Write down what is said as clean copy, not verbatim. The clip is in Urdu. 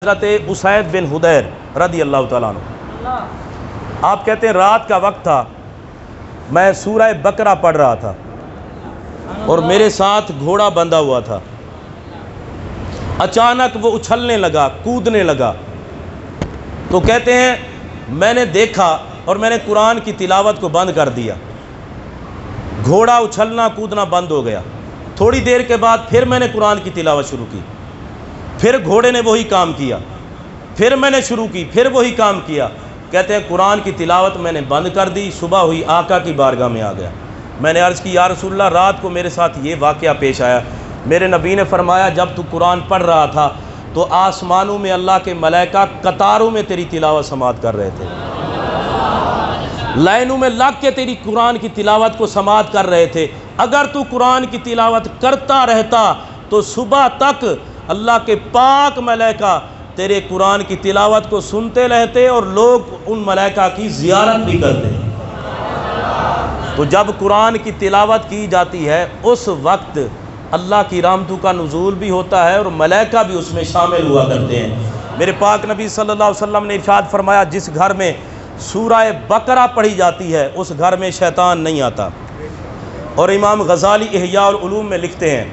حضرت اسید بن حدیر رضی اللہ تعالیٰ عنہ، آپ کہتے ہیں رات کا وقت تھا، میں سورہ بقرہ پڑھ رہا تھا اور میرے ساتھ گھوڑا بندھا ہوا تھا۔ اچانک وہ اچھلنے لگا، کودنے لگا، تو کہتے ہیں میں نے دیکھا اور میں نے قرآن کی تلاوت کو بند کر دیا۔ گھوڑا اچھلنا کودنا بند ہو گیا۔ تھوڑی دیر کے بعد پھر میں نے قرآن کی تلاوت شروع کی، پھر گھوڑے نے وہی کام کیا، پھر میں نے شروع کی، پھر وہی کام کیا۔ کہتے ہیں قرآن کی تلاوت میں نے بند کر دی، صبح ہوئی آقا کی بارگاہ میں آ گیا۔ میں نے عرض کی یا رسول اللہ رات کو میرے ساتھ یہ واقعہ پیش آیا۔ میرے نبی نے فرمایا جب تو قرآن پڑھ رہا تھا تو آسمانوں میں اللہ کے ملائکہ قطاروں میں تیری تلاوت سماعت کر رہے تھے، لائنوں میں لگ کے تیری قرآن کی تلاوت کو سماعت کر رہے تھے۔ اگر تو قرآن کی تلاوت کرتا رہتا تو صبح تک اللہ کے پاک ملائکہ تیرے قرآن کی تلاوت کو سنتے رہتے اور لوگ ان ملائکہ کی زیارت بھی کرتے۔ تو جب قرآن کی تلاوت کی جاتی ہے اس وقت اللہ کی رحمتوں کا نزول بھی ہوتا ہے اور ملائکہ بھی اس میں شامل ہوا کرتے ہیں۔ میرے پاک نبی صلی اللہ علیہ وسلم نے ارشاد فرمایا جس گھر میں سورہ بقرہ پڑھی جاتی ہے اس گھر میں شیطان نہیں آتا۔ اور امام غزالی احیاء العلوم میں لکھتے ہیں